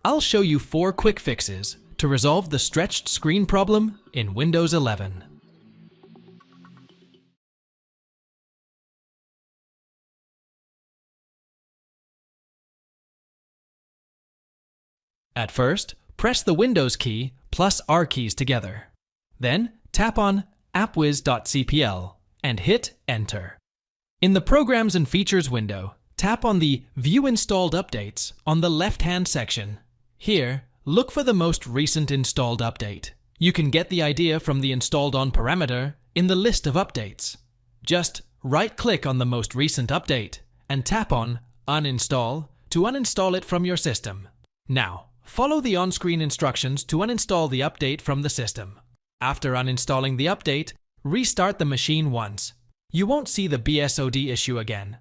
I'll show you 4 quick fixes to resolve the stretched screen problem in Windows 11. At first, press the Windows key plus R keys together. Then tap on appwiz.cpl and hit Enter. In the Programs and Features window, tap on the View Installed Updates on the left-hand section. Here, look for the most recent installed update. You can get the idea from the Installed On parameter in the list of updates. Just right-click on the most recent update and tap on Uninstall to uninstall it from your system. Now, follow the on-screen instructions to uninstall the update from the system. After uninstalling the update, restart the machine once. You won't see the BSOD issue again.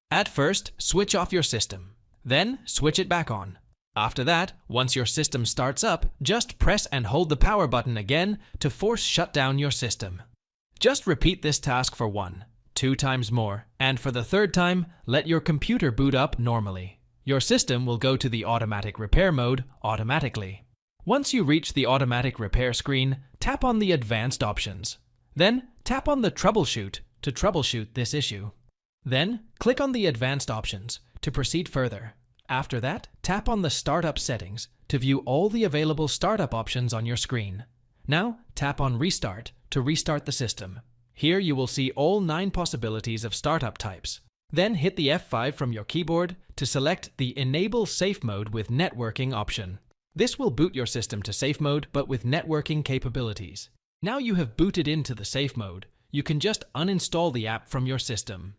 At first, switch off your system. Then, switch it back on. After that, once your system starts up, just press and hold the power button again to force shut down your system. Just repeat this task for 1, 2 times more, and for the 3rd time, let your computer boot up normally. Your system will go to the automatic repair mode automatically. Once you reach the automatic repair screen, tap on the advanced options. Then, tap on the troubleshoot to troubleshoot this issue. Then, click on the advanced options to proceed further. After that, tap on the startup settings to view all the available startup options on your screen. Now, tap on Restart to restart the system. Here you will see all 9 possibilities of startup types. Then hit the F5 from your keyboard to select the Enable Safe Mode with Networking option. This will boot your system to safe mode but with networking capabilities. Now you have booted into the safe mode, you can just uninstall the app from your system.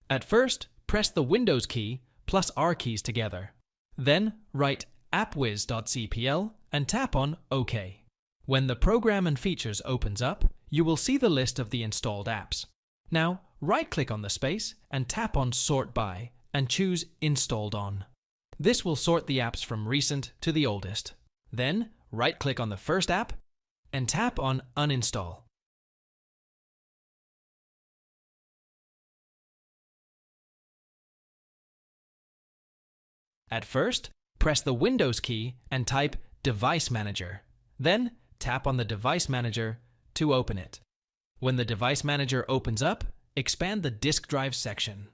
At first, press the Windows key plus R keys together. Then write appwiz.cpl and tap on OK. When the Program and Features opens up, you will see the list of the installed apps. Now, right-click on the space and tap on Sort By and choose Installed On. This will sort the apps from recent to the oldest. Then, right-click on the first app and tap on Uninstall. At first, press the Windows key and type Device Manager. Then, tap on the Device Manager to open it. When the Device Manager opens up, expand the Disk Drive section.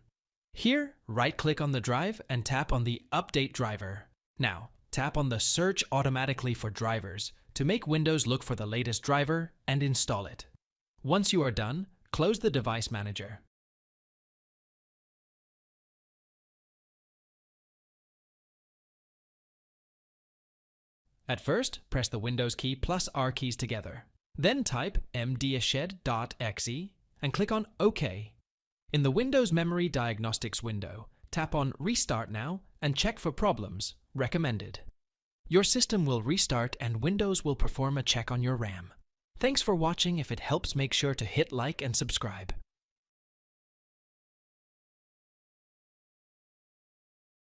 Here, right-click on the drive and tap on the Update Driver. Now, tap on the Search Automatically for Drivers to make Windows look for the latest driver and install it. Once you are done, close the Device Manager. At first, press the Windows key plus R keys together. Then type mdshed.exe and click on OK. In the Windows Memory Diagnostics window, tap on Restart Now and check for problems. Recommended. Your system will restart and Windows will perform a check on your RAM. Thanks for watching. If it helps, make sure to hit like and subscribe.